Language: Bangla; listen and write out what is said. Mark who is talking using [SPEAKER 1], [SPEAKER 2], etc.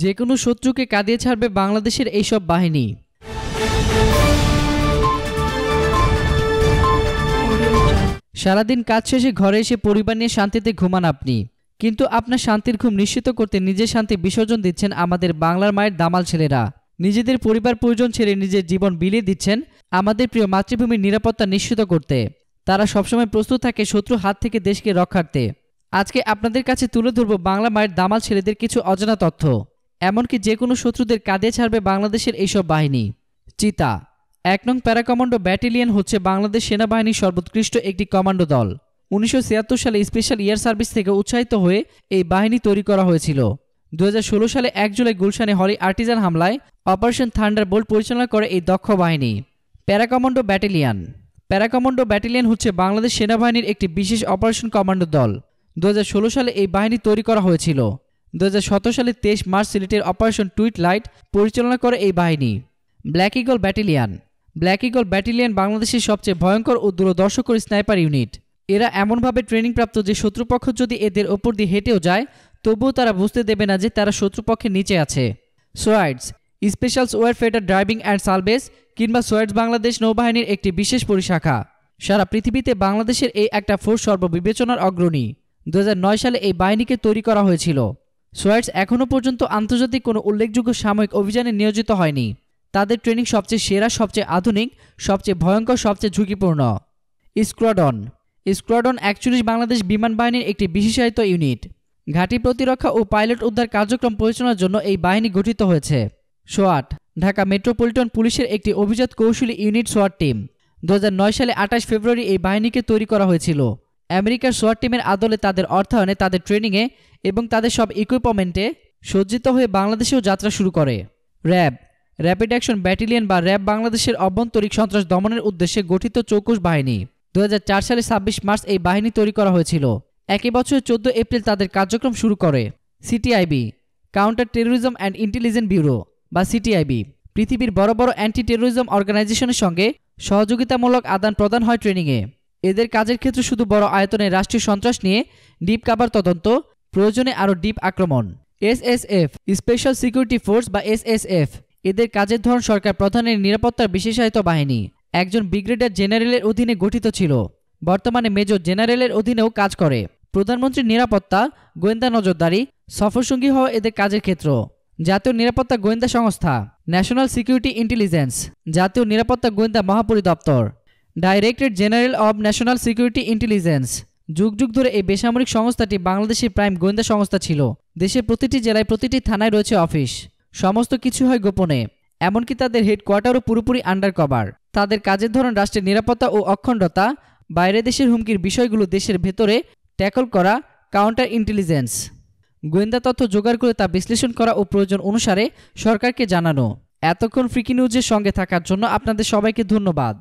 [SPEAKER 1] যে কোনো শত্রুকে কাঁদিয়ে ছাড়বে বাংলাদেশের এইসব বাহিনী। সারাদিন কাজ শেষে ঘরে এসে পরিবার নিয়ে শান্তিতে ঘুমান আপনি, কিন্তু আপনার শান্তির ঘুম নিশ্চিত করতে নিজের শান্তি বিসর্জন দিচ্ছেন আমাদের বাংলার মায়ের দামাল ছেলেরা। নিজেদের পরিবার পরিজন ছেড়ে নিজের জীবন বিলিয়ে দিচ্ছেন আমাদের প্রিয় মাতৃভূমির নিরাপত্তা নিশ্চিত করতে। তারা সবসময় প্রস্তুত থাকে শত্রু হাত থেকে দেশকে রক্ষার্থে। আজকে আপনাদের কাছে তুলে ধরব বাংলা মায়ের দামাল ছেলেদের কিছু অজানা তথ্য। এমনকি যে কোনো শত্রুদের কাঁদিয়ে ছাড়বে বাংলাদেশের এইসব বাহিনী। চিতা ১ নং প্যারা কমান্ডো ব্যাটালিয়ন হচ্ছে বাংলাদেশ সেনাবাহিনীর সর্বোৎকৃষ্ট একটি কমান্ডো দল। ১৯৭৬ সালে স্পেশাল এয়ার সার্ভিস থেকে উৎসাহিত হয়ে এই বাহিনী তৈরি করা হয়েছিল। ২০১৬ সালে ১ জুলাই গুলশানে হলি আর্টিজান হামলায় অপারেশন থান্ডারবোল্ট পরিচালনা করে এই দক্ষ বাহিনী। Para commando battalion. Para commando battalion হচ্ছে বাংলাদেশ সেনাবাহিনীর একটি বিশেষ অপারেশন কমান্ডো দল। ২০১৬ সালে এই বাহিনী তৈরি করা হয়েছিল। ২০১৭ সালে ২৩ মার্চ সিলেটের অপারেশন টুইট লাইট পরিচালনা করে এই বাহিনী। Black eagle battalion. Black eagle battalion বাংলাদেশের সবচেয়ে ভয়ঙ্কর ও দূরদর্শকর স্নাইপার ইউনিট। এরা এমনভাবে ট্রেনিংপ্রাপ্ত যে শত্রুপক্ষ যদি এদের ওপর দিয়ে হেঁটেও যায় তবুও তারা বুঝতে দেবে না যে তারা শত্রুপক্ষের নিচে আছে। Swords special warfare driving and salvage কিংবা সোয়ার্ডস বাংলাদেশ নৌবাহিনীর একটি বিশেষ পরিশাখা। সারা পৃথিবীতে বাংলাদেশের এই একটা ফোর্স সর্ববিবেচনার অগ্রণী। ২০০৯ সালে এই বাহিনীকে তৈরি করা হয়েছিল। সোয়ার্ডস এখনও পর্যন্ত আন্তর্জাতিক কোনো উল্লেখযোগ্য সামরিক অভিযানে নিয়োজিত হয়নি। তাদের ট্রেনিং সবচেয়ে সেরা, সবচেয়ে আধুনিক, সবচেয়ে ভয়ঙ্কর, সবচেয়ে ঝুঁকিপূর্ণ। স্কোয়াড্রন। স্কোয়াড্রন ৪১ বাংলাদেশ বিমান বাহিনীর একটি বিশেষায়িত ইউনিট। ঘাঁটি প্রতিরক্ষা ও পাইলট উদ্ধার কার্যক্রম পরিচালনার জন্য এই বাহিনী গঠিত হয়েছে। সোয়াট ঢাকা মেট্রোপলিটন পুলিশের একটি অভিজাত কৌশলী ইউনিট সোয়াট টিম। ২০০৯ সালে ২৮ ফেব্রুয়ারি এই বাহিনীকে তৈরি করা হয়েছিল। আমেরিকার সোয়াট টিমের আদলে তাদের অর্থায়নে, তাদের ট্রেনিংয়ে এবং তাদের সব ইকুইপমেন্টে সজ্জিত হয়ে বাংলাদেশেও যাত্রা শুরু করে। র্যাব। র্যাপিড অ্যাকশন ব্যাটালিয়ন বা র্যাব বাংলাদেশের অভ্যন্তরীণ সন্ত্রাস দমনের উদ্দেশ্যে গঠিত চৌকস বাহিনী। ২০০৪ সালে ২৬ মার্চ এই বাহিনী তৈরি করা হয়েছিল। একই বছরের ১৪ এপ্রিল তাদের কার্যক্রম শুরু করে। CTIB counter terrorism and intelligence bureau বা সিটিআইবি পৃথিবীর বড় বড় অ্যান্টি টেরোরিজম অর্গানাইজেশনের সঙ্গে সহযোগিতামূলক আদান প্রদান হয় ট্রেনিংয়ে। এদের কাজের ক্ষেত্রে শুধু বড় আয়তনের রাষ্ট্রীয় সন্ত্রাস নিয়ে ডিপ কাভার তদন্ত, প্রয়োজনে আরও ডিপ আক্রমণ। এসএসএফ স্পেশাল সিকিউরিটি ফোর্স বা এসএসএফ এদের কাজের ধরন সরকার প্রধানের নিরাপত্তার বিশেষায়িত বাহিনী। একজন ব্রিগেডিয়ার জেনারেলের অধীনে গঠিত ছিল, বর্তমানে মেজর জেনারেলের অধীনেও কাজ করে। প্রধানমন্ত্রীর নিরাপত্তা, গোয়েন্দা নজরদারি, সফরসঙ্গী হওয়া এদের কাজের ক্ষেত্র। জাতীয় নিরাপত্তা গোয়েন্দা সংস্থা ন্যাশনাল সিকিউরিটি ইন্টেলিজেন্স, জাতীয় নিরাপত্তা গোয়েন্দা মহাপরিদপ্তর, directorate general of national security intelligence. যুগ যুগ ধরে এই বেসামরিক সংস্থাটি বাংলাদেশের প্রাইম গোয়েন্দা সংস্থা ছিল। দেশের প্রতিটি জেলায়, প্রতিটি থানায় রয়েছে অফিস। সমস্ত কিছু হয় গোপনে, এমনকি তাদের হেডকোয়ার্টারও পুরোপুরি আন্ডার কভার। তাদের কাজের ধরন রাষ্ট্রের নিরাপত্তা ও অখণ্ডতা, বাইরে দেশের হুমকির বিষয়গুলো দেশের ভেতরে ট্যাকল করা, কাউন্টার ইন্টেলিজেন্স, গোয়েন্দা তথ্য জোগাড় করে তা বিশ্লেষণ করা ও প্রয়োজন অনুসারে সরকারকে জানানো। এতক্ষণ ফ্রিকি নিউজের সঙ্গে থাকার জন্য আপনাদের সবাইকে ধন্যবাদ।